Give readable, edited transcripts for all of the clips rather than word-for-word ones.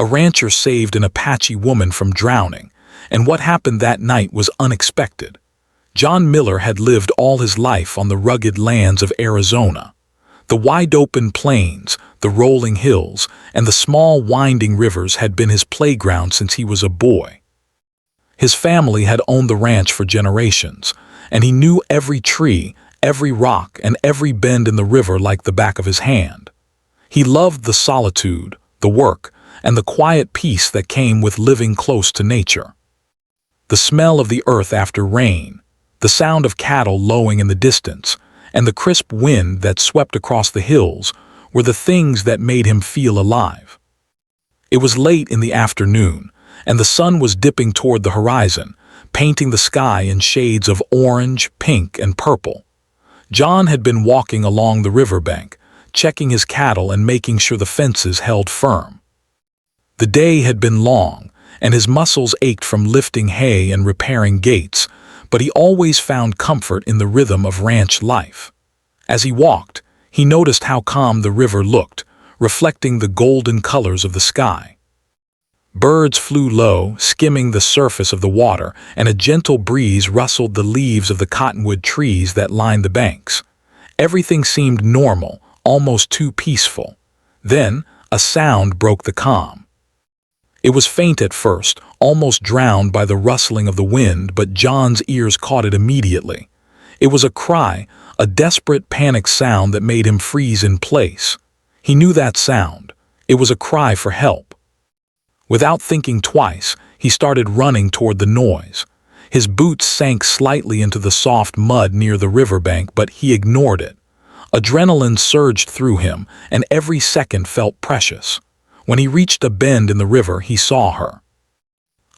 A rancher saved an Apache woman from drowning, and what happened that night was unexpected. John Miller had lived all his life on the rugged lands of Arizona. The wide-open plains, the rolling hills, and the small winding rivers had been his playground since he was a boy. His family had owned the ranch for generations, and he knew every tree, every rock, and every bend in the river like the back of his hand. He loved the solitude, the work, and the quiet peace that came with living close to nature. The smell of the earth after rain, the sound of cattle lowing in the distance, and the crisp wind that swept across the hills were the things that made him feel alive. It was late in the afternoon, and the sun was dipping toward the horizon, painting the sky in shades of orange, pink, and purple. John had been walking along the riverbank, checking his cattle and making sure the fences held firm. The day had been long, and his muscles ached from lifting hay and repairing gates, but he always found comfort in the rhythm of ranch life. As he walked, he noticed how calm the river looked, reflecting the golden colors of the sky. Birds flew low, skimming the surface of the water, and a gentle breeze rustled the leaves of the cottonwood trees that lined the banks. Everything seemed normal, almost too peaceful. Then, a sound broke the calm. It was faint at first, almost drowned by the rustling of the wind, but John's ears caught it immediately. It was a cry, a desperate panic sound that made him freeze in place. He knew that sound. It was a cry for help. Without thinking twice, he started running toward the noise. His boots sank slightly into the soft mud near the riverbank, but he ignored it. Adrenaline surged through him, and every second felt precious. When he reached a bend in the river, he saw her.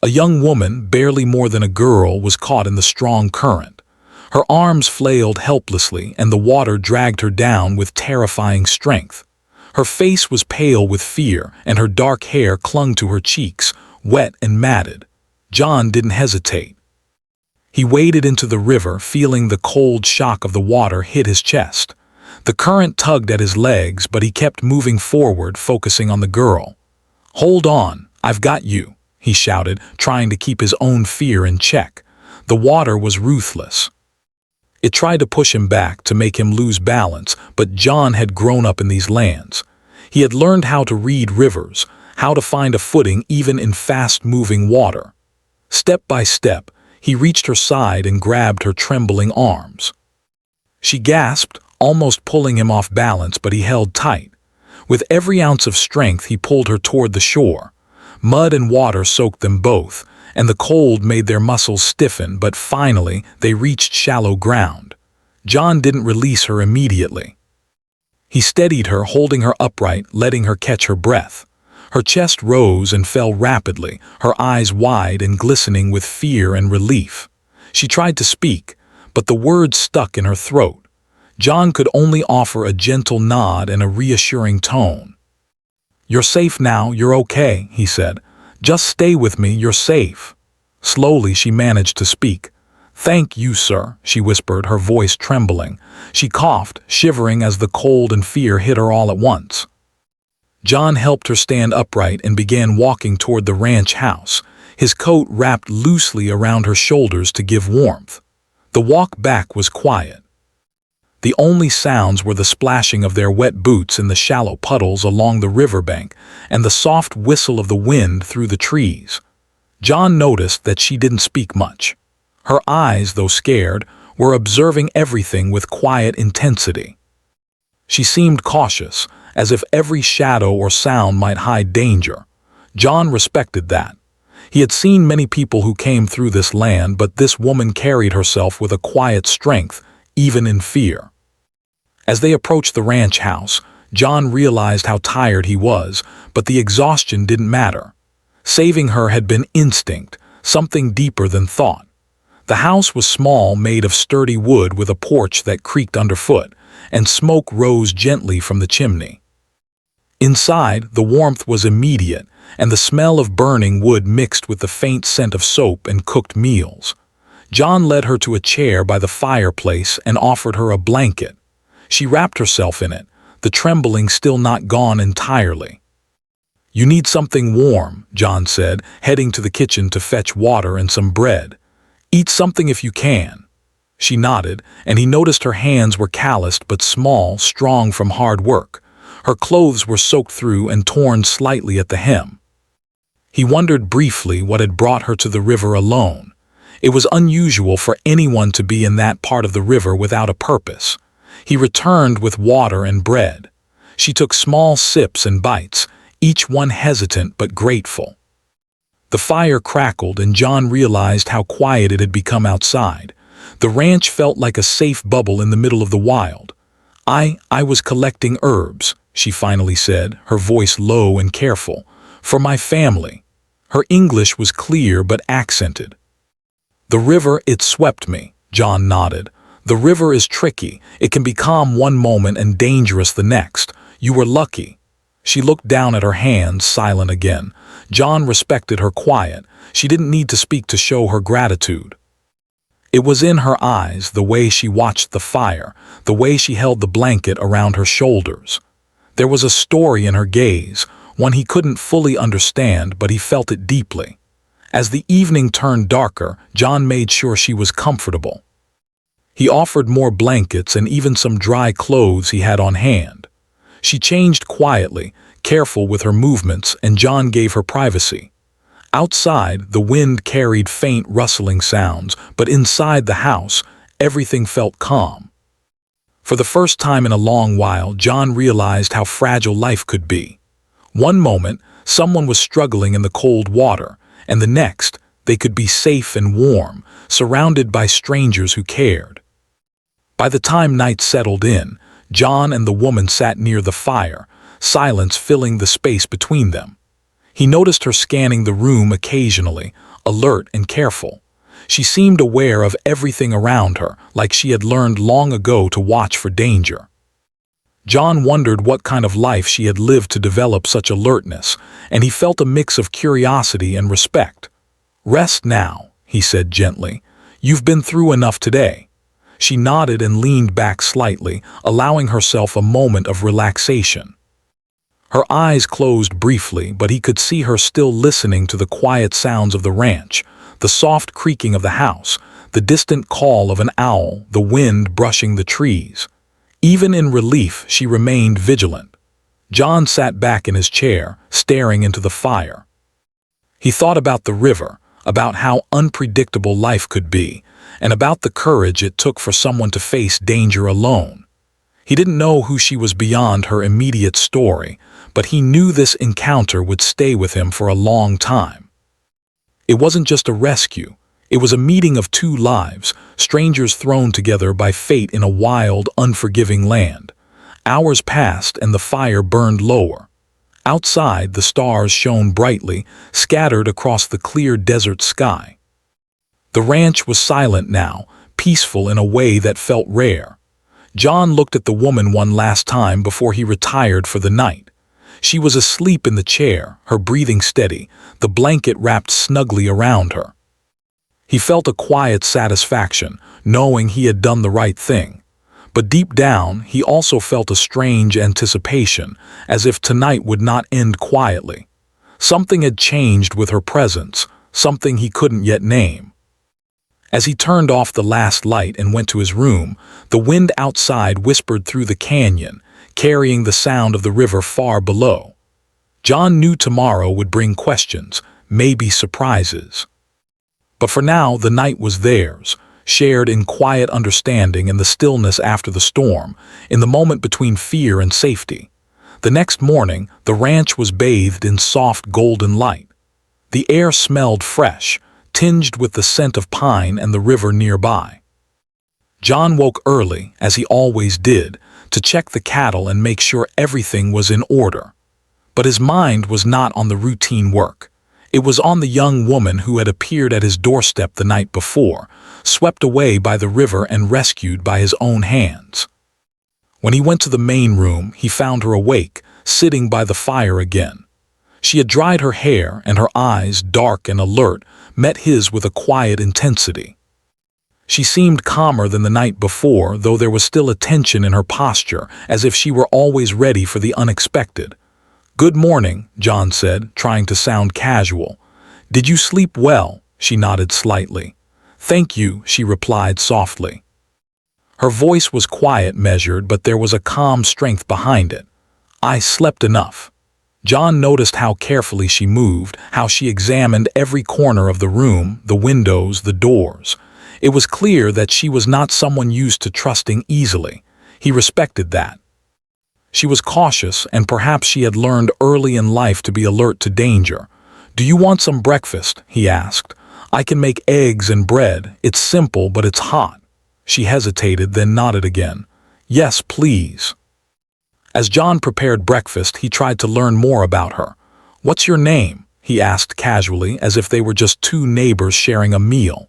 A young woman, barely more than a girl, was caught in the strong current. Her arms flailed helplessly, and the water dragged her down with terrifying strength. Her face was pale with fear, and her dark hair clung to her cheeks, wet and matted. John didn't hesitate. He waded into the river, feeling the cold shock of the water hit his chest. The current tugged at his legs, but he kept moving forward, focusing on the girl. "Hold on, I've got you," he shouted, trying to keep his own fear in check. The water was ruthless. It tried to push him back, to make him lose balance, but John had grown up in these lands. He had learned how to read rivers, how to find a footing even in fast-moving water. Step by step, he reached her side and grabbed her trembling arms. She gasped, almost pulling him off balance, but he held tight. With every ounce of strength, he pulled her toward the shore. Mud and water soaked them both, and the cold made their muscles stiffen, but finally they reached shallow ground. John didn't release her immediately. He steadied her, holding her upright, letting her catch her breath. Her chest rose and fell rapidly, her eyes wide and glistening with fear and relief. She tried to speak, but the words stuck in her throat. John could only offer a gentle nod and a reassuring tone. "You're safe now, you're okay," he said. "Just stay with me, you're safe." Slowly she managed to speak. "Thank you, sir," she whispered, her voice trembling. She coughed, shivering as the cold and fear hit her all at once. John helped her stand upright and began walking toward the ranch house, his coat wrapped loosely around her shoulders to give warmth. The walk back was quiet. The only sounds were the splashing of their wet boots in the shallow puddles along the riverbank and the soft whistle of the wind through the trees. John noticed that she didn't speak much. Her eyes, though scared, were observing everything with quiet intensity. She seemed cautious, as if every shadow or sound might hide danger. John respected that. He had seen many people who came through this land, but this woman carried herself with a quiet strength, even in fear. As they approached the ranch house, John realized how tired he was, but the exhaustion didn't matter. Saving her had been instinct, something deeper than thought. The house was small, made of sturdy wood with a porch that creaked underfoot, and smoke rose gently from the chimney. Inside, the warmth was immediate, and the smell of burning wood mixed with the faint scent of soap and cooked meals. John led her to a chair by the fireplace and offered her a blanket. She wrapped herself in it, the trembling still not gone entirely. "You need something warm," John said, heading to the kitchen to fetch water and some bread. "Eat something if you can." She nodded, and he noticed her hands were calloused but small, strong from hard work. Her clothes were soaked through and torn slightly at the hem. He wondered briefly what had brought her to the river alone. It was unusual for anyone to be in that part of the river without a purpose. He returned with water and bread. She took small sips and bites, each one hesitant but grateful. The fire crackled, and John realized how quiet it had become outside. The ranch felt like a safe bubble in the middle of the wild. I was collecting herbs," she finally said, her voice low and careful. "For my family." Her English was clear but accented. "The river, it swept me," John nodded. "The river is tricky. It can be calm one moment and dangerous the next. You were lucky." She looked down at her hands, silent again. John respected her quiet. She didn't need to speak to show her gratitude. It was in her eyes, the way she watched the fire, the way she held the blanket around her shoulders. There was a story in her gaze, one he couldn't fully understand, but he felt it deeply. As the evening turned darker, John made sure she was comfortable. He offered more blankets and even some dry clothes he had on hand. She changed quietly, careful with her movements, and John gave her privacy. Outside, the wind carried faint rustling sounds, but inside the house, everything felt calm. For the first time in a long while, John realized how fragile life could be. One moment, someone was struggling in the cold water, and the next, they could be safe and warm, surrounded by strangers who cared. By the time night settled in, John and the woman sat near the fire, silence filling the space between them. He noticed her scanning the room occasionally, alert and careful. She seemed aware of everything around her, like she had learned long ago to watch for danger. John wondered what kind of life she had lived to develop such alertness, and he felt a mix of curiosity and respect. "Rest now," he said gently. "You've been through enough today." She nodded and leaned back slightly, allowing herself a moment of relaxation. Her eyes closed briefly, but he could see her still listening to the quiet sounds of the ranch, the soft creaking of the house, the distant call of an owl, the wind brushing the trees. Even in relief, she remained vigilant. John sat back in his chair, staring into the fire. He thought about the river, about how unpredictable life could be, and about the courage it took for someone to face danger alone. He didn't know who she was beyond her immediate story, but he knew this encounter would stay with him for a long time. It wasn't just a rescue. It was a meeting of two lives, strangers thrown together by fate in a wild, unforgiving land. Hours passed and the fire burned lower. Outside, the stars shone brightly, scattered across the clear desert sky. The ranch was silent now, peaceful in a way that felt rare. John looked at the woman one last time before he retired for the night. She was asleep in the chair, her breathing steady, the blanket wrapped snugly around her. He felt a quiet satisfaction, knowing he had done the right thing. But deep down, he also felt a strange anticipation, as if tonight would not end quietly. Something had changed with her presence, something he couldn't yet name. As he turned off the last light and went to his room, the wind outside whispered through the canyon, carrying the sound of the river far below. John knew tomorrow would bring questions, maybe surprises. But for now, the night was theirs, shared in quiet understanding in the stillness after the storm, in the moment between fear and safety. The next morning, the ranch was bathed in soft golden light. The air smelled fresh, tinged with the scent of pine and the river nearby. John woke early, as he always did, to check the cattle and make sure everything was in order. But his mind was not on the routine work. It was on the young woman who had appeared at his doorstep the night before, swept away by the river and rescued by his own hands. When he went to the main room, he found her awake, sitting by the fire again. She had dried her hair, and her eyes, dark and alert, met his with a quiet intensity. She seemed calmer than the night before, though there was still a tension in her posture, as if she were always ready for the unexpected. "Good morning," John said, trying to sound casual. "Did you sleep well?" She nodded slightly. "Thank you," she replied softly. Her voice was quiet, measured, but there was a calm strength behind it. "I slept enough." John noticed how carefully she moved, how she examined every corner of the room, the windows, the doors. It was clear that she was not someone used to trusting easily. He respected that. She was cautious, and perhaps she had learned early in life to be alert to danger. "Do you want some breakfast?" he asked. "I can make eggs and bread. It's simple, but it's hot." She hesitated, then nodded again. "Yes, please." As John prepared breakfast, he tried to learn more about her. "What's your name?" he asked casually, as if they were just two neighbors sharing a meal.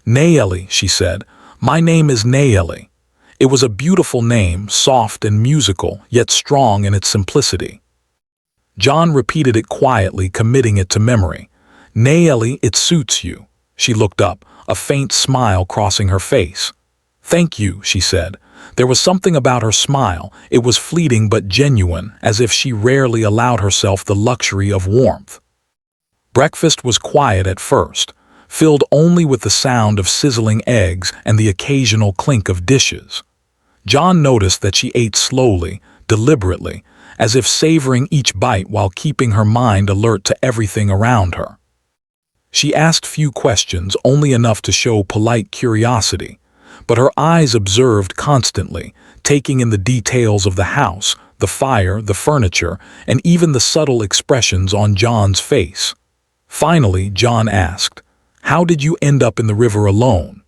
"Nayeli," she said. "My name is Nayeli." It was a beautiful name, soft and musical, yet strong in its simplicity. John repeated it quietly, committing it to memory. "Nayeli, it suits you." She looked up, a faint smile crossing her face. "Thank you," she said. There was something about her smile. It was fleeting but genuine, as if she rarely allowed herself the luxury of warmth. Breakfast was quiet at first, filled only with the sound of sizzling eggs and the occasional clink of dishes. John noticed that she ate slowly, deliberately, as if savoring each bite while keeping her mind alert to everything around her. She asked few questions, only enough to show polite curiosity, but her eyes observed constantly, taking in the details of the house, the fire, the furniture, and even the subtle expressions on John's face. Finally, John asked, "How did you end up in the river alone?"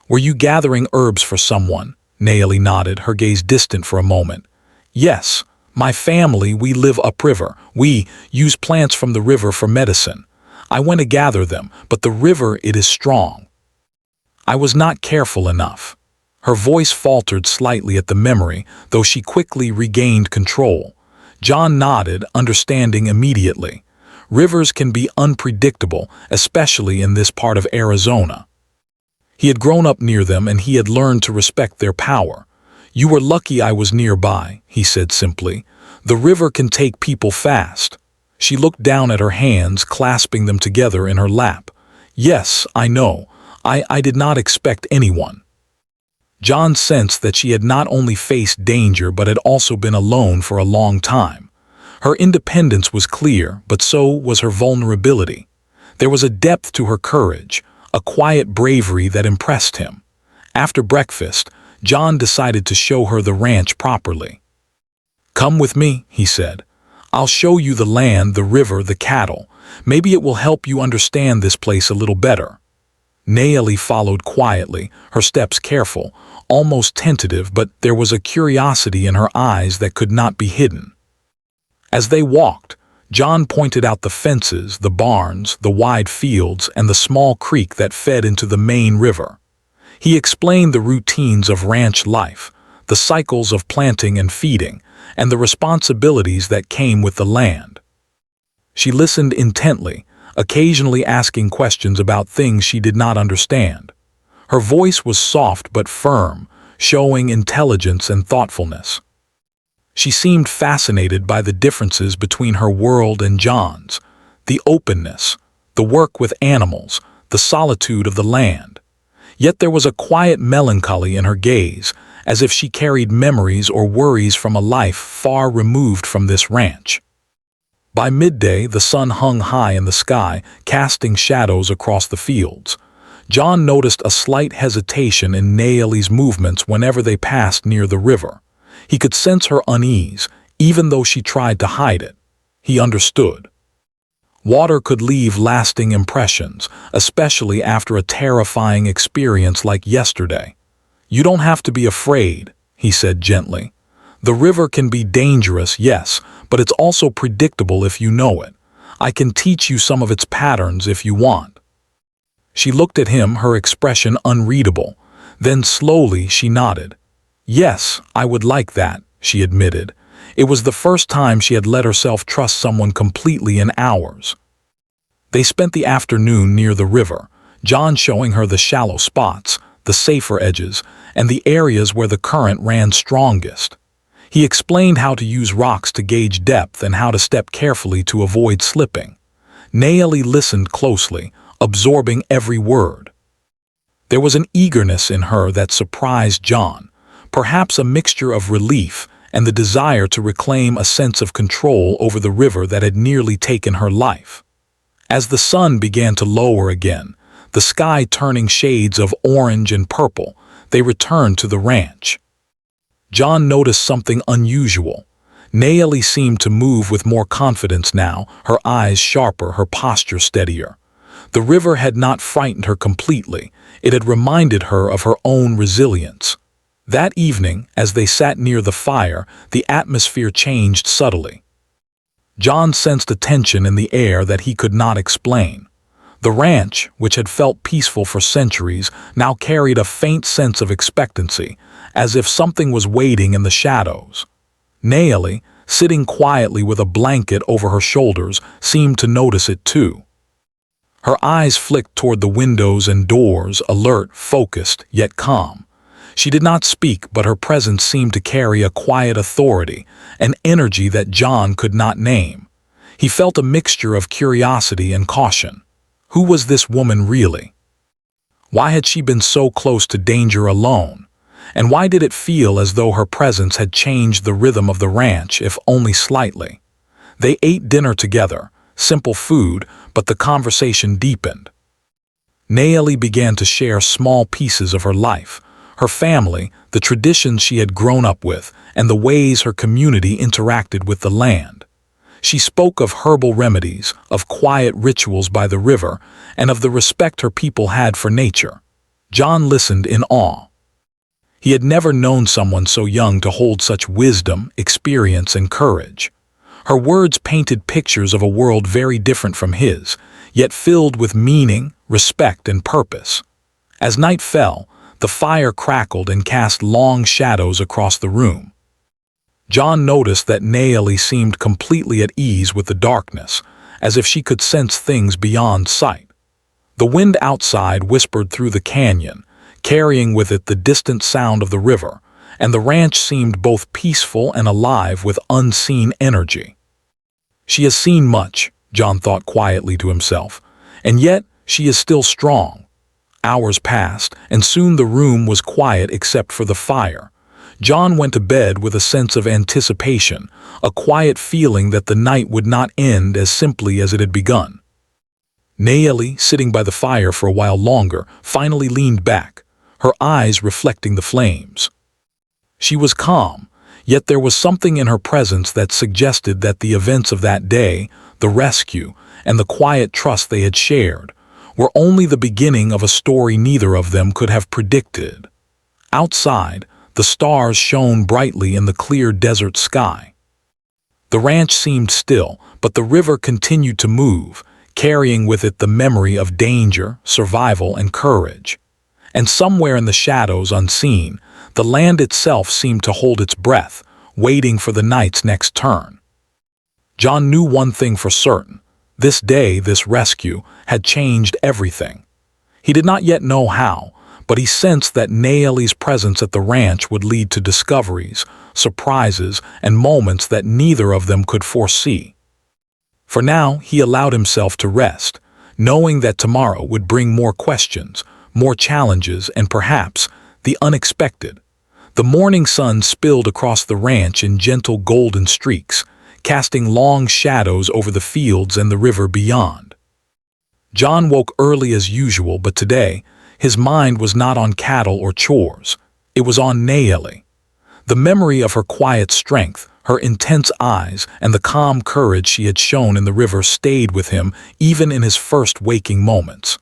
"Were you gathering herbs for someone?" Nayeli nodded, her gaze distant for a moment. "Yes. My family, we live upriver. We use plants from the river for medicine. I went to gather them, but the river, it is strong. I was not careful enough." Her voice faltered slightly at the memory, though she quickly regained control. John nodded, understanding immediately. Rivers can be unpredictable, especially in this part of Arizona. He had grown up near them, and he had learned to respect their power. "You were lucky I was nearby," he said simply. "The river can take people fast." She looked down at her hands, clasping them together in her lap. "Yes, I know. I did not expect anyone." John sensed that she had not only faced danger but had also been alone for a long time. Her independence was clear, but so was her vulnerability. There was a depth to her courage, a quiet bravery that impressed him. After breakfast, John decided to show her the ranch properly. "Come with me," he said. "I'll show you the land, the river, the cattle. Maybe it will help you understand this place a little better." Nayeli followed quietly, her steps careful, almost tentative, but there was a curiosity in her eyes that could not be hidden. As they walked, John pointed out the fences, the barns, the wide fields, and the small creek that fed into the main river. He explained the routines of ranch life, the cycles of planting and feeding, and the responsibilities that came with the land. She listened intently, occasionally asking questions about things she did not understand. Her voice was soft but firm, showing intelligence and thoughtfulness. She seemed fascinated by the differences between her world and John's, the openness, the work with animals, the solitude of the land. Yet there was a quiet melancholy in her gaze, as if she carried memories or worries from a life far removed from this ranch. By midday, the sun hung high in the sky, casting shadows across the fields. John noticed a slight hesitation in Nayeli's movements whenever they passed near the river. He could sense her unease, even though she tried to hide it. He understood. Water could leave lasting impressions, especially after a terrifying experience like yesterday. "You don't have to be afraid," he said gently. "The river can be dangerous, yes, but it's also predictable if you know it. I can teach you some of its patterns if you want." She looked at him, her expression unreadable. Then slowly she nodded. "Yes, I would like that," she admitted. It was the first time she had let herself trust someone completely in hours. They spent the afternoon near the river, John showing her the shallow spots, the safer edges, and the areas where the current ran strongest. He explained how to use rocks to gauge depth and how to step carefully to avoid slipping. Naeli listened closely, absorbing every word. There was an eagerness in her that surprised John, perhaps a mixture of relief and the desire to reclaim a sense of control over the river that had nearly taken her life. As the sun began to lower again, the sky turning shades of orange and purple, they returned to the ranch. John noticed something unusual. Naeli seemed to move with more confidence now, her eyes sharper, her posture steadier. The river had not frightened her completely, it had reminded her of her own resilience. That evening, as they sat near the fire, the atmosphere changed subtly. John sensed a tension in the air that he could not explain. The ranch, which had felt peaceful for centuries, now carried a faint sense of expectancy, as if something was waiting in the shadows. Naeli, sitting quietly with a blanket over her shoulders, seemed to notice it too. Her eyes flicked toward the windows and doors, alert, focused, yet calm. She did not speak, but her presence seemed to carry a quiet authority, an energy that John could not name. He felt a mixture of curiosity and caution. Who was this woman really? Why had she been so close to danger alone? And why did it feel as though her presence had changed the rhythm of the ranch, if only slightly? They ate dinner together, simple food, but the conversation deepened. Naeli began to share small pieces of her life, her family, the traditions she had grown up with, and the ways her community interacted with the land. She spoke of herbal remedies, of quiet rituals by the river, and of the respect her people had for nature. John listened in awe. He had never known someone so young to hold such wisdom, experience, and courage. Her words painted pictures of a world very different from his, yet filled with meaning, respect, and purpose. As night fell, the fire crackled and cast long shadows across the room. John noticed that Naeli seemed completely at ease with the darkness, as if she could sense things beyond sight. The wind outside whispered through the canyon, carrying with it the distant sound of the river, and the ranch seemed both peaceful and alive with unseen energy. She has seen much, John thought quietly to himself, and yet she is still strong. Hours passed, and soon the room was quiet except for the fire. John went to bed with a sense of anticipation, a quiet feeling that the night would not end as simply as it had begun. Naeli, sitting by the fire for a while longer, finally leaned back, her eyes reflecting the flames. She was calm, yet there was something in her presence that suggested that the events of that day, the rescue, and the quiet trust they had shared, were only the beginning of a story neither of them could have predicted. Outside, the stars shone brightly in the clear desert sky. The ranch seemed still, but the river continued to move, carrying with it the memory of danger, survival, and courage. And somewhere in the shadows unseen, the land itself seemed to hold its breath, waiting for the night's next turn. John knew one thing for certain. This day, this rescue, had changed everything. He did not yet know how, but he sensed that Naeli's presence at the ranch would lead to discoveries, surprises, and moments that neither of them could foresee. For now, he allowed himself to rest, knowing that tomorrow would bring more questions, more challenges, and perhaps the unexpected. The morning sun spilled across the ranch in gentle golden streaks, casting long shadows over the fields and the river beyond. John woke early as usual, but today, his mind was not on cattle or chores. It was on Naeli. The memory of her quiet strength, her intense eyes, and the calm courage she had shown in the river stayed with him even in his first waking moments.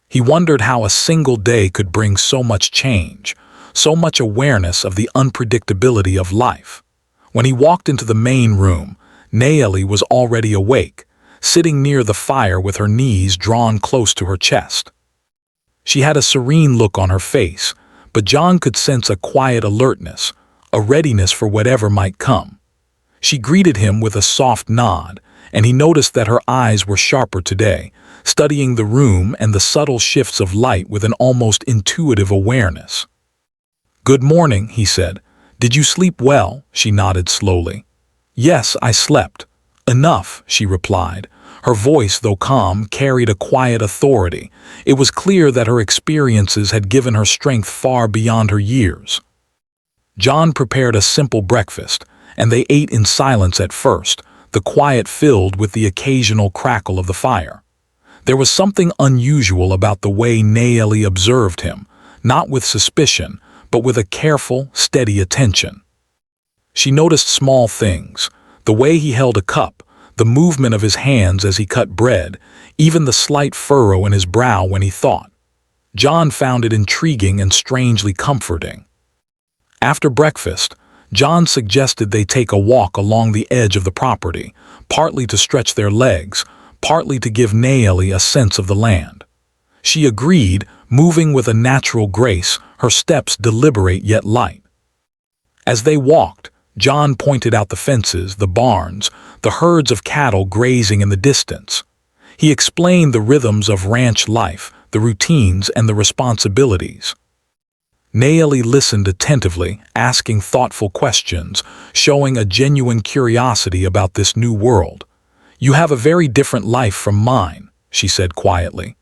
He wondered how a single day could bring so much change, so much awareness of the unpredictability of life. When he walked into the main room, Naeli was already awake, sitting near the fire with her knees drawn close to her chest. She had a serene look on her face, but John could sense a quiet alertness, a readiness for whatever might come. She greeted him with a soft nod, and he noticed that her eyes were sharper today, studying the room and the subtle shifts of light with an almost intuitive awareness. "Good morning," he said, "Did you sleep well?" She nodded slowly. "Yes, I slept. Enough," she replied. Her voice, though calm, carried a quiet authority. It was clear that her experiences had given her strength far beyond her years. John prepared a simple breakfast, and they ate in silence at first, the quiet filled with the occasional crackle of the fire. There was something unusual about the way Nayeli observed him, not with suspicion, but with a careful, steady attention. She noticed small things, the way he held a cup, the movement of his hands as he cut bread, even the slight furrow in his brow when he thought. John found it intriguing and strangely comforting. After breakfast, John suggested they take a walk along the edge of the property, partly to stretch their legs, partly to give Nayeli a sense of the land. She agreed, moving with a natural grace, her steps deliberate yet light. As they walked, John pointed out the fences, the barns, the herds of cattle grazing in the distance. He explained the rhythms of ranch life, the routines and the responsibilities. Nayeli listened attentively, asking thoughtful questions, showing a genuine curiosity about this new world. "You have a very different life from mine," she said quietly.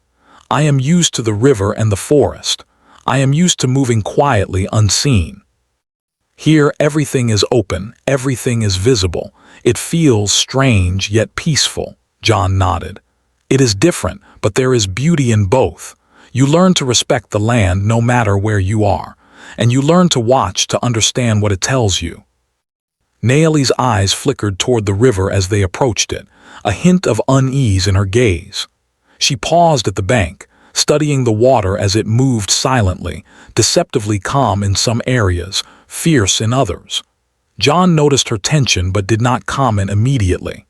"I am used to the river and the forest. I am used to moving quietly, unseen. Here everything is open, everything is visible. It feels strange yet peaceful." John nodded. "It is different, but there is beauty in both. You learn to respect the land no matter where you are, and you learn to watch to understand what it tells you." Nayeli's eyes flickered toward the river as they approached it, a hint of unease in her gaze. She paused at the bank, studying the water as it moved silently, deceptively calm in some areas, fierce in others. John noticed her tension but did not comment immediately.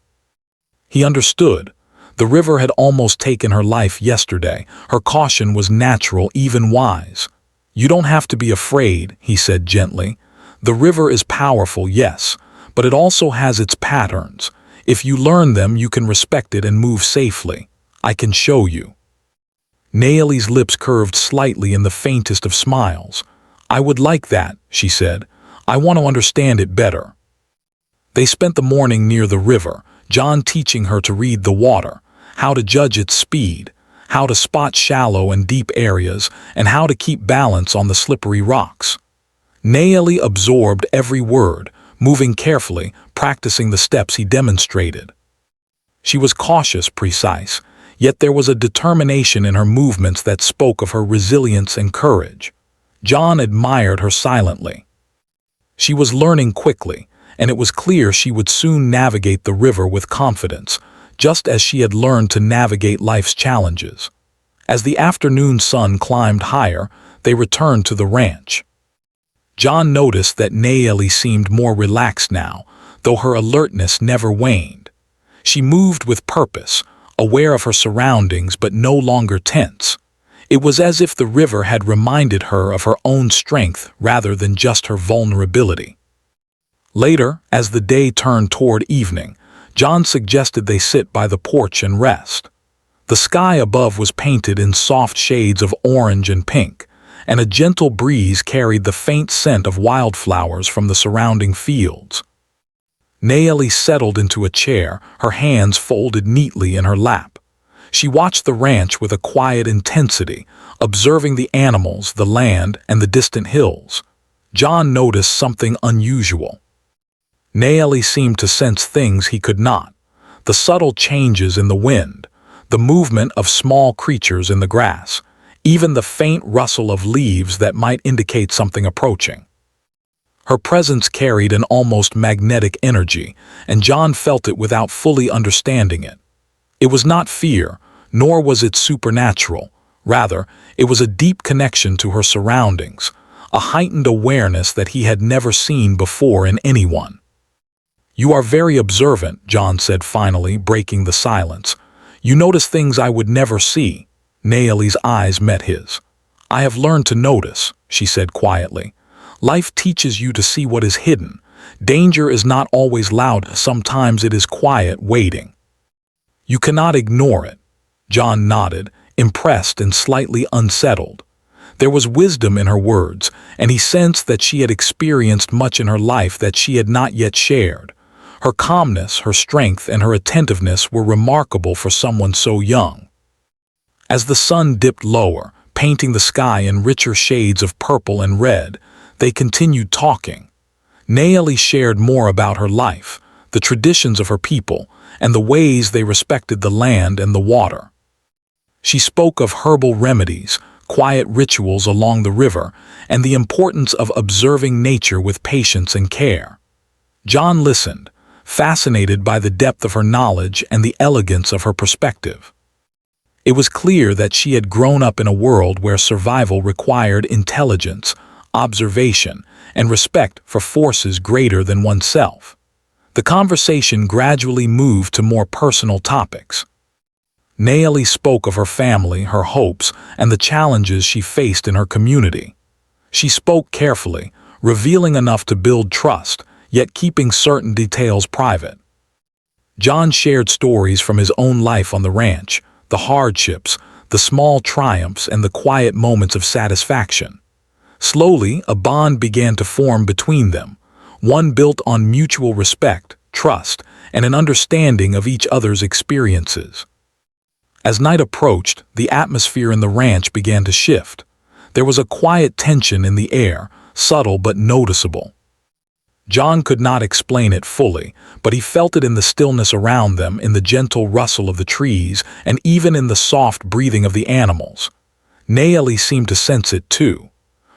He understood. The river had almost taken her life yesterday. Her caution was natural, even wise. "You don't have to be afraid," he said gently. "The river is powerful, yes, but it also has its patterns. If you learn them, you can respect it and move safely. I can show you." Nayeli's lips curved slightly in the faintest of smiles. "I would like that," she said. "I want to understand it better." They spent the morning near the river, John teaching her to read the water, how to judge its speed, how to spot shallow and deep areas, and how to keep balance on the slippery rocks. Nayeli absorbed every word, moving carefully, practicing the steps he demonstrated. She was cautious, precise, yet there was a determination in her movements that spoke of her resilience and courage. John admired her silently. She was learning quickly, and it was clear she would soon navigate the river with confidence, just as she had learned to navigate life's challenges. As the afternoon sun climbed higher, they returned to the ranch. John noticed that Nayeli seemed more relaxed now, though her alertness never waned. She moved with purpose, aware of her surroundings but no longer tense. It was as if the river had reminded her of her own strength rather than just her vulnerability. Later, as the day turned toward evening, John suggested they sit by the porch and rest. The sky above was painted in soft shades of orange and pink, and a gentle breeze carried the faint scent of wildflowers from the surrounding fields. Nayeli settled into a chair, her hands folded neatly in her lap. She watched the ranch with a quiet intensity, observing the animals, the land, and the distant hills. John noticed something unusual. Nayeli seemed to sense things he could not. The subtle changes in the wind, the movement of small creatures in the grass, even the faint rustle of leaves that might indicate something approaching. Her presence carried an almost magnetic energy, and John felt it without fully understanding it. It was not fear, nor was it supernatural. Rather, it was a deep connection to her surroundings, a heightened awareness that he had never seen before in anyone. "You are very observant," John said finally, breaking the silence. "You notice things I would never see." Nayeli's eyes met his. "I have learned to notice," she said quietly. "Life teaches you to see what is hidden. Danger is not always loud, sometimes it is quiet, waiting. You cannot ignore it." John nodded, impressed and slightly unsettled. There was wisdom in her words, and he sensed that she had experienced much in her life that she had not yet shared. Her calmness, her strength, and her attentiveness were remarkable for someone so young. As the sun dipped lower, painting the sky in richer shades of purple and red, they continued talking. Nayeli shared more about her life, the traditions of her people, and the ways they respected the land and the water. She spoke of herbal remedies, quiet rituals along the river, and the importance of observing nature with patience and care. John listened, fascinated by the depth of her knowledge and the elegance of her perspective. It was clear that she had grown up in a world where survival required intelligence, observation, and respect for forces greater than oneself. The conversation gradually moved to more personal topics. Nayeli spoke of her family, her hopes, and the challenges she faced in her community. She spoke carefully, revealing enough to build trust, yet keeping certain details private. John shared stories from his own life on the ranch, the hardships, the small triumphs, and the quiet moments of satisfaction. Slowly, a bond began to form between them, one built on mutual respect, trust, and an understanding of each other's experiences. As night approached, the atmosphere in the ranch began to shift. There was a quiet tension in the air, subtle but noticeable. John could not explain it fully, but he felt it in the stillness around them, in the gentle rustle of the trees, and even in the soft breathing of the animals. Nayeli seemed to sense it too.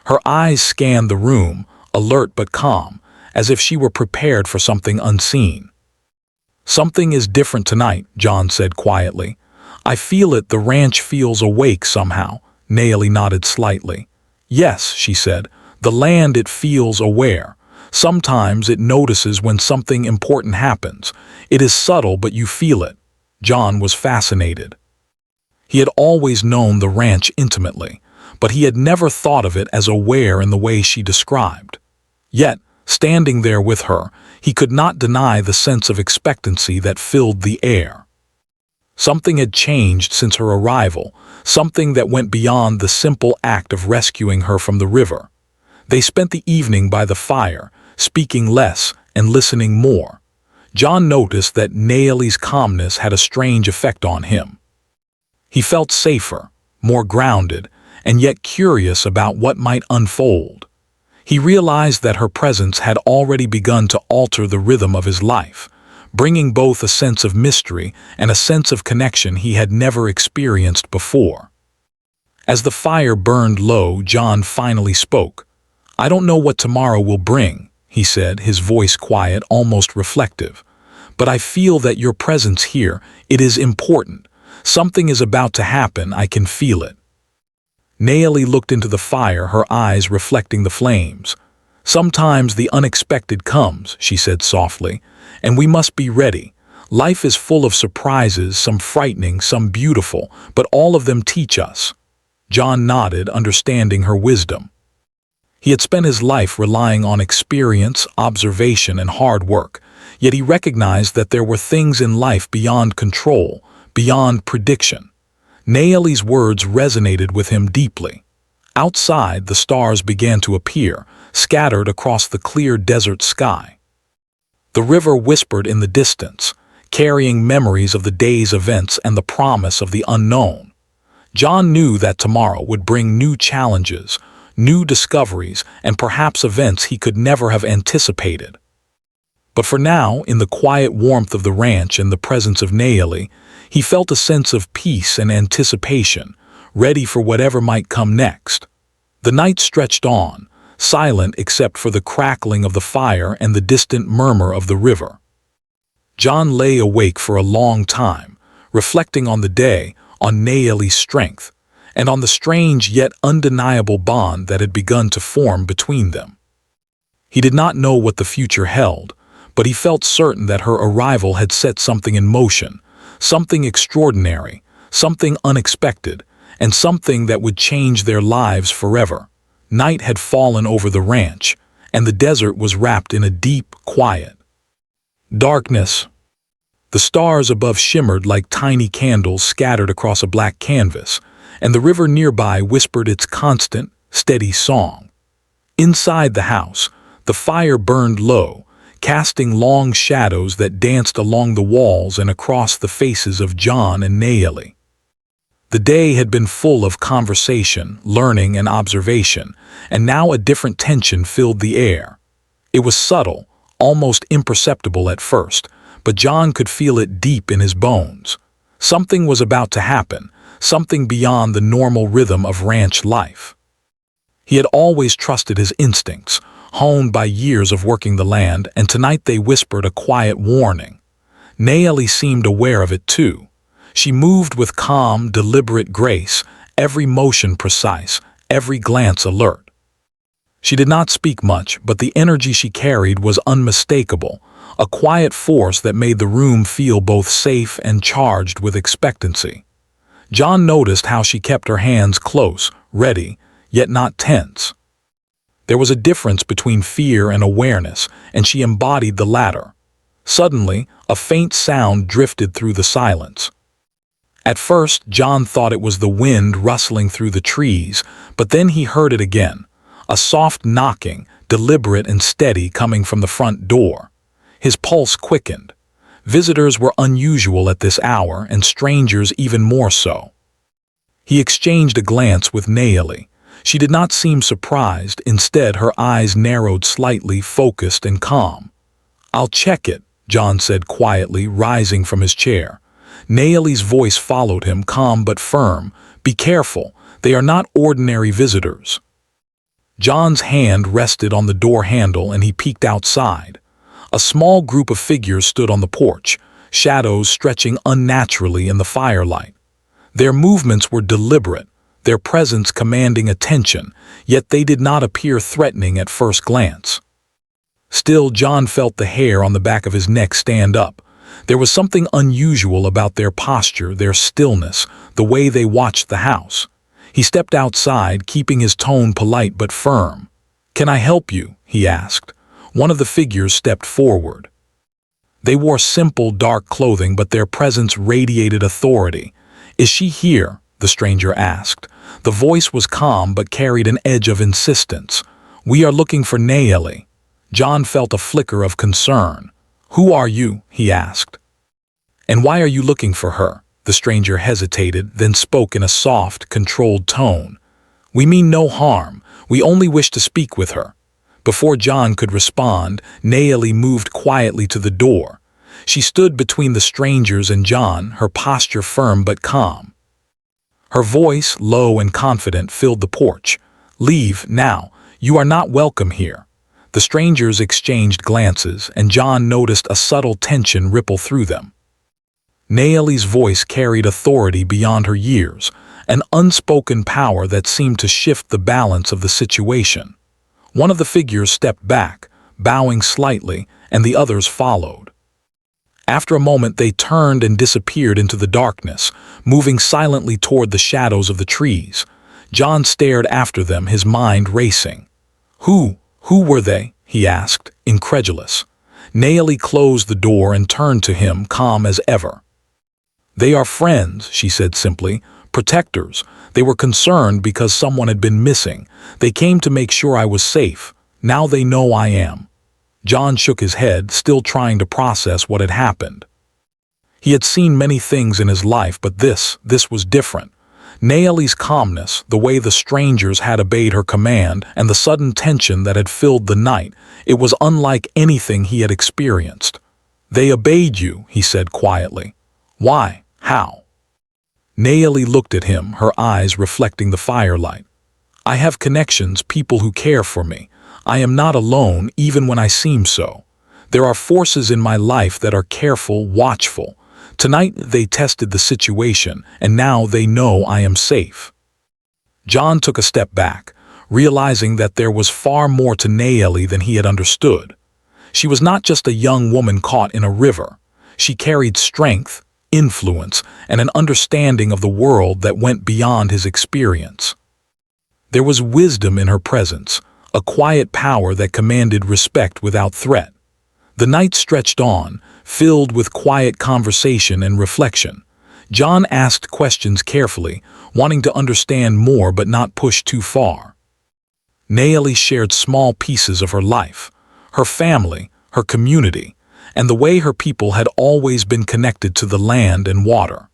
Her eyes scanned the room, alert but calm, as if she were prepared for something unseen. "Something is different tonight," John said quietly. "I feel it, the ranch feels awake somehow." Nayeli nodded slightly. "Yes," she said, "the land, it feels aware. Sometimes it notices when something important happens. It is subtle, but you feel it." John was fascinated. He had always known the ranch intimately, but he had never thought of it as aware in the way she described. Yet, standing there with her, he could not deny the sense of expectancy that filled the air. Something had changed since her arrival, something that went beyond the simple act of rescuing her from the river. They spent the evening by the fire, speaking less and listening more. John noticed that Nayeli's calmness had a strange effect on him. He felt safer, more grounded, and yet curious about what might unfold. He realized that her presence had already begun to alter the rhythm of his life, bringing both a sense of mystery and a sense of connection he had never experienced before. As the fire burned low, John finally spoke. "I don't know what tomorrow will bring," he said, his voice quiet, almost reflective. "But I feel that your presence here, it is important. Something is about to happen, I can feel it." Nayeli looked into the fire, her eyes reflecting the flames. "Sometimes the unexpected comes," she said softly, "and we must be ready. Life is full of surprises, some frightening, some beautiful, but all of them teach us." John nodded, understanding her wisdom. He had spent his life relying on experience, observation, and hard work, yet he recognized that there were things in life beyond control, beyond prediction. Nayeli's words resonated with him deeply. Outside, the stars began to appear, scattered across the clear desert sky. The river whispered in the distance, carrying memories of the day's events and the promise of the unknown. John knew that tomorrow would bring new challenges, new discoveries, and perhaps events he could never have anticipated. But for now, in the quiet warmth of the ranch and the presence of Nayeli, he felt a sense of peace and anticipation, ready for whatever might come next. The night stretched on, silent except for the crackling of the fire and the distant murmur of the river. John lay awake for a long time, reflecting on the day, on Nayeli's strength, and on the strange yet undeniable bond that had begun to form between them. He did not know what the future held, but he felt certain that her arrival had set something in motion, something extraordinary, something unexpected, and something that would change their lives forever. Night had fallen over the ranch, and the desert was wrapped in a deep quiet. Darkness. The stars above shimmered like tiny candles scattered across a black canvas, and the river nearby whispered its constant, steady song. Inside the house, the fire burned low, casting long shadows that danced along the walls and across the faces of John and Naeli. The day had been full of conversation, learning, and observation, and now a different tension filled the air. It was subtle, almost imperceptible at first, but John could feel it deep in his bones. Something was about to happen, something beyond the normal rhythm of ranch life. He had always trusted his instincts, honed by years of working the land, and tonight they whispered a quiet warning. Naeli seemed aware of it too. She moved with calm, deliberate grace, every motion precise, every glance alert. She did not speak much, but the energy she carried was unmistakable, a quiet force that made the room feel both safe and charged with expectancy. John noticed how she kept her hands close, ready, yet not tense. There was a difference between fear and awareness, and she embodied the latter. Suddenly, a faint sound drifted through the silence. At first, John thought it was the wind rustling through the trees, but then he heard it again, a soft knocking, deliberate and steady, coming from the front door. His pulse quickened. Visitors were unusual at this hour, and strangers even more so. He exchanged a glance with Naeli. She did not seem surprised. Instead, her eyes narrowed slightly, focused and calm. "I'll check it," John said quietly, rising from his chair. Naeli's voice followed him, calm but firm. "Be careful. They are not ordinary visitors." John's hand rested on the door handle and he peeked outside. A small group of figures stood on the porch, shadows stretching unnaturally in the firelight. Their movements were deliberate, their presence commanding attention, yet they did not appear threatening at first glance. Still, John felt the hair on the back of his neck stand up. There was something unusual about their posture, their stillness, the way they watched the house. He stepped outside, keeping his tone polite but firm. "Can I help you?" he asked. One of the figures stepped forward. They wore simple, dark clothing, but their presence radiated authority. "Is she here?" the stranger asked. The voice was calm but carried an edge of insistence. "We are looking for Naeli." John felt a flicker of concern. "Who are you?" he asked. "And why are you looking for her?" The stranger hesitated, then spoke in a soft, controlled tone. "We mean no harm. We only wish to speak with her." Before John could respond, Naeli moved quietly to the door. She stood between the strangers and John, her posture firm but calm. Her voice, low and confident, filled the porch. "Leave, now. You are not welcome here." The strangers exchanged glances, and John noticed a subtle tension ripple through them. Naeli's voice carried authority beyond her years, an unspoken power that seemed to shift the balance of the situation. One of the figures stepped back, bowing slightly, and the others followed. After a moment they turned and disappeared into the darkness, moving silently toward the shadows of the trees. John stared after them, his mind racing. Who were they?" he asked, incredulous. Naeli closed the door and turned to him, calm as ever. "They are friends," she said simply, "protectors. They were concerned because someone had been missing. They came to make sure I was safe. Now they know I am." John shook his head, still trying to process what had happened. He had seen many things in his life, but this was different. Naeli's calmness, the way the strangers had obeyed her command, and the sudden tension that had filled the night, it was unlike anything he had experienced. "They obeyed you," he said quietly. "Why? How?" Naeli looked at him, her eyes reflecting the firelight. "I have connections, people who care for me. I am not alone, even when I seem so. There are forces in my life that are careful, watchful. Tonight they tested the situation, and now they know I am safe." John took a step back, realizing that there was far more to Naeli than he had understood. She was not just a young woman caught in a river. She carried strength, influence, and an understanding of the world that went beyond his experience. There was wisdom in her presence, a quiet power that commanded respect without threat. The night stretched on, filled with quiet conversation and reflection. John asked questions carefully, wanting to understand more but not push too far. Nayeli shared small pieces of her life, her family, her community, and the way her people had always been connected to the land and water.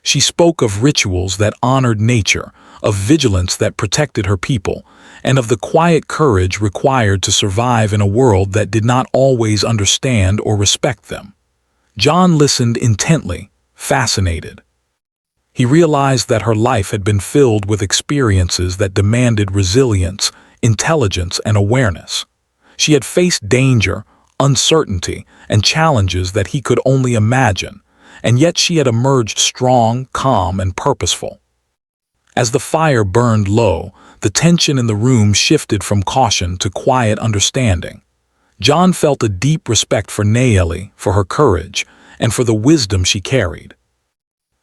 She spoke of rituals that honored nature, of vigilance that protected her people, and of the quiet courage required to survive in a world that did not always understand or respect them. John listened intently, fascinated. He realized that her life had been filled with experiences that demanded resilience, intelligence, and awareness. She had faced danger, uncertainty, and challenges that he could only imagine, and yet she had emerged strong, calm, and purposeful. As the fire burned low, the tension in the room shifted from caution to quiet understanding. John felt a deep respect for Nayeli, for her courage, and for the wisdom she carried.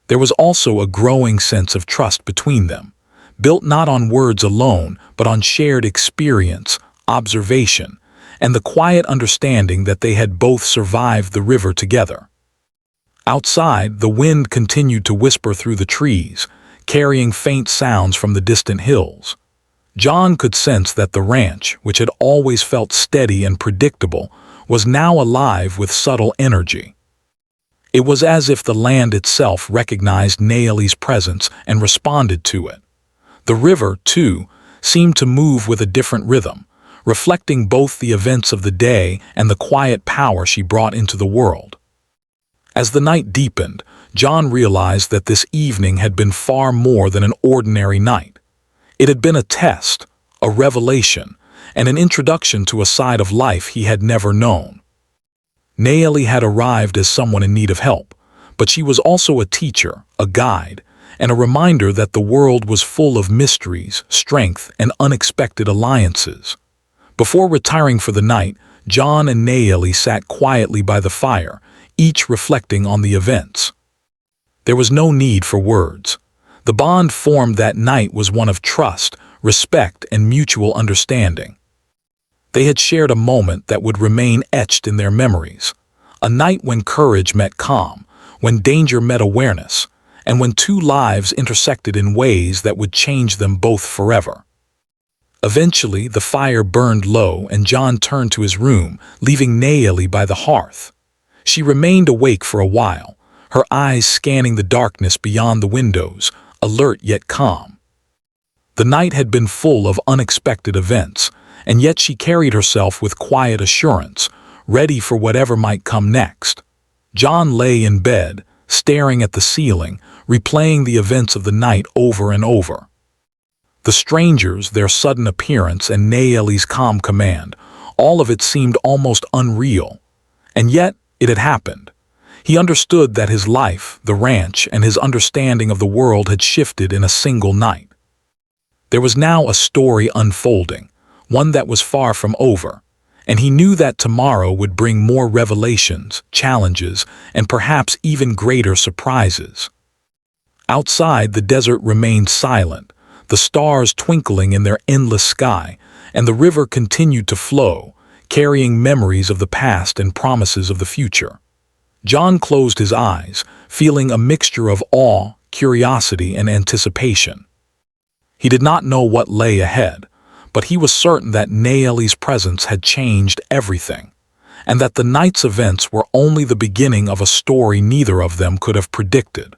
There was also a growing sense of trust between them, built not on words alone, but on shared experience, observation, and the quiet understanding that they had both survived the river together. Outside, the wind continued to whisper through the trees, carrying faint sounds from the distant hills. John could sense that the ranch, which had always felt steady and predictable, was now alive with subtle energy. It was as if the land itself recognized Nayeli's presence and responded to it. The river, too, seemed to move with a different rhythm, reflecting both the events of the day and the quiet power she brought into the world. As the night deepened, John realized that this evening had been far more than an ordinary night. It had been a test, a revelation, and an introduction to a side of life he had never known. Nayeli had arrived as someone in need of help, but she was also a teacher, a guide, and a reminder that the world was full of mysteries, strength, and unexpected alliances. Before retiring for the night, John and Nayeli sat quietly by the fire, each reflecting on the events. There was no need for words. The bond formed that night was one of trust, respect, and mutual understanding. They had shared a moment that would remain etched in their memories, a night when courage met calm, when danger met awareness, and when two lives intersected in ways that would change them both forever. Eventually, the fire burned low and John turned to his room, leaving Nayeli by the hearth. She remained awake for a while, her eyes scanning the darkness beyond the windows, alert yet calm. The night had been full of unexpected events, and yet she carried herself with quiet assurance, ready for whatever might come next. John lay in bed, staring at the ceiling, replaying the events of the night over and over. The strangers, their sudden appearance, and Nayeli's calm command, all of it seemed almost unreal. And yet, it had happened. He understood that his life, the ranch, and his understanding of the world had shifted in a single night. There was now a story unfolding, one that was far from over, and he knew that tomorrow would bring more revelations, challenges, and perhaps even greater surprises. Outside, the desert remained silent, the stars twinkling in their endless sky, and the river continued to flow, carrying memories of the past and promises of the future. John closed his eyes, feeling a mixture of awe, curiosity, and anticipation. He did not know what lay ahead, but he was certain that Nayeli's presence had changed everything, and that the night's events were only the beginning of a story neither of them could have predicted.